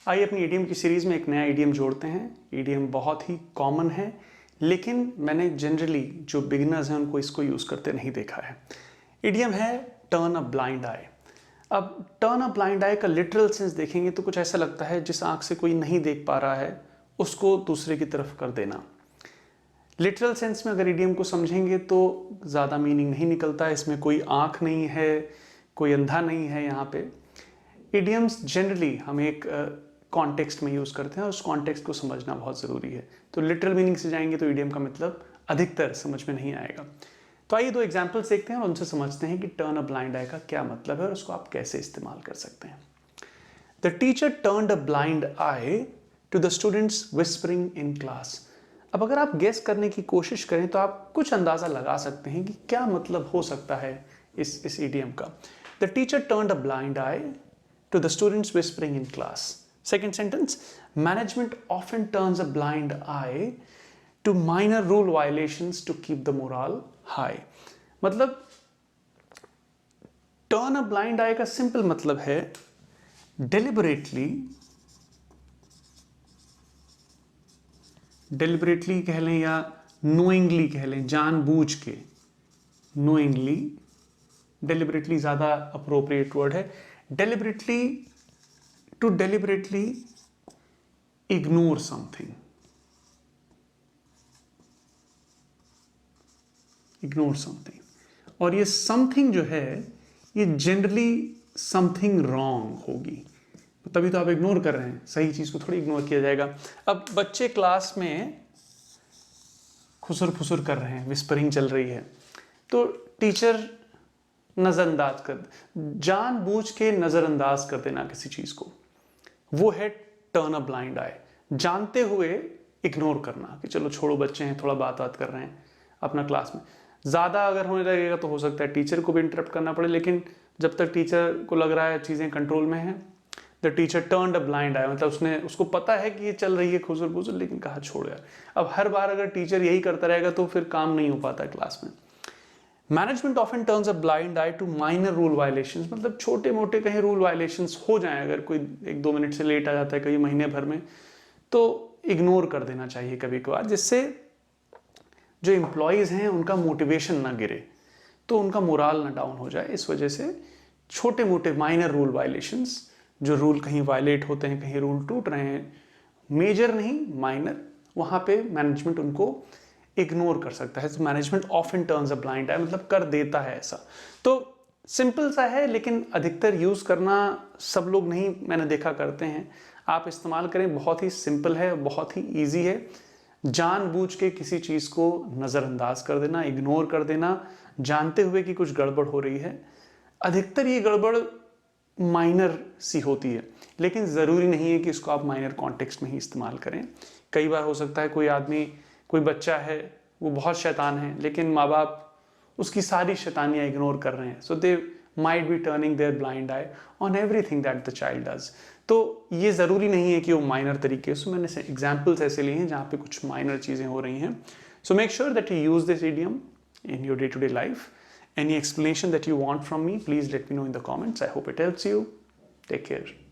आइए अपनी ईडीएम की सीरीज़ में एक नया ईडीएम जोड़ते हैं। ईडीएम बहुत ही कॉमन है, लेकिन मैंने जनरली जो बिगिनर्स हैं उनको इसको यूज़ करते नहीं देखा है। ईडीएम है टर्न अ ब्लाइंड आई। अब टर्न अ ब्लाइंड आई का लिटरल सेंस देखेंगे तो कुछ ऐसा लगता है जिस आंख से कोई नहीं देख पा रहा है उसको दूसरे की तरफ कर देना। लिटरल सेंस में अगर ईडीएम को समझेंगे तो ज़्यादा मीनिंग नहीं निकलता है, इसमें कोई आंख नहीं है, कोई अंधा नहीं है। यहाँ पे ईडीएम्स जनरली हम एक कॉन्टेक्स्ट में यूज़ करते हैं और उस कॉन्टेक्स्ट को समझना बहुत ज़रूरी है। तो लिटरल मीनिंग से जाएंगे तो ईडीएम का मतलब अधिकतर समझ में नहीं आएगा। तो आइए दो एग्जाम्पल्स देखते हैं और उनसे समझते हैं कि टर्न अ ब्लाइंड आई का क्या मतलब है और उसको आप कैसे इस्तेमाल कर सकते हैं। The teacher turned a blind eye to the students whispering in class. अब अगर आप गेस करने की कोशिश करें तो आप कुछ अंदाज़ा लगा सकते हैं कि क्या मतलब हो सकता है इस ईडीएम का। The teacher turned a blind I to the students whispering in class. Second sentence, management often turns a blind eye to minor rule violations to keep the morale high. मतलब turn a blind eye का simple मतलब है deliberately कह लें या knowingly कह लें, जानबूझ के, knowingly, deliberately ज़्यादा appropriate word है, deliberately to deliberately ignore something. Ignore something. और ये something जो है ये generally something wrong होगी, तभी तो आप इग्नोर कर रहे हैं। सही चीज़ को थोड़ी इग्नोर किया जाएगा। अब बच्चे क्लास में खुसुर फुसुर कर रहे हैं, विस्परिंग चल रही है, तो टीचर नज़रअंदाज कर, जानबूझ के नज़रअंदाज कर देना किसी चीज़ को, वो है टर्न अ ब्लाइंड आई। जानते हुए इग्नोर करना कि चलो छोड़ो, बच्चे हैं, थोड़ा बात कर रहे हैं अपना क्लास में। ज़्यादा अगर होने लगेगा तो हो सकता है टीचर को भी इंटरप्ट करना पड़े, लेकिन जब तक टीचर को लग रहा है चीज़ें कंट्रोल में हैं, the teacher turned a blind eye, मतलब उसको पता है कि ये चल रही है खुसुर फुसुर, लेकिन कहा छोड़ यार। अब हर बार अगर टीचर यही करता रहेगा तो फिर काम नहीं हो पाता क्लास में। Management often turns a blind eye to minor rule violations, मतलब छोटे मोटे कहीं रूल वायलेशंस हो जाएं, अगर कोई 1-2 मिनट से लेट आ जाता है कहीं महीने भर में, तो इग्नोर कर देना चाहिए कभी कभार, जिससे जो एम्प्लॉयज़ हैं उनका मोटिवेशन ना गिरे, तो उनका मोराल ना डाउन हो जाए। इस वजह से छोटे मोटे माइनर रूल वायलेशंस, जो रूल कहीं वायलेट होते हैं, कहीं रूल टूट रहे हैं, मेजर नहीं माइनर, वहाँ पे मैनेजमेंट उनको इग्नोर कर सकता है। तो management often turns a blind eye मतलब कर देता है ऐसा। तो सिंपल सा है, लेकिन अधिकतर यूज़ करना सब लोग नहीं मैंने देखा करते हैं। आप इस्तेमाल करें, बहुत ही सिंपल है, बहुत ही ईजी है। जानबूझ के किसी चीज़ को नज़रअंदाज कर देना, इग्नोर कर देना, जानते हुए कि कुछ गड़बड़ हो रही है। अधिकतर ये गड़बड़ माइनर सी होती है, लेकिन ज़रूरी नहीं है कि इसको आप माइनर कॉन्टेक्स्ट में ही इस्तेमाल करें। कई बार हो सकता है कोई बच्चा है वो बहुत शैतान है, लेकिन माँ बाप उसकी सारी शैतानियाँ इग्नोर कर रहे हैं, so they might be turning their blind eye on everything that the child does. तो ये ज़रूरी नहीं है कि वो माइनर तरीके से, मैंने एग्जाम्पल्स ऐसे लिए हैं जहाँ पे कुछ माइनर चीज़ें हो रही हैं। So make sure that you use this idiom in your day-to-day life. Any explanation that you want from me, please let me know in the comments. I hope it helps you. Take care.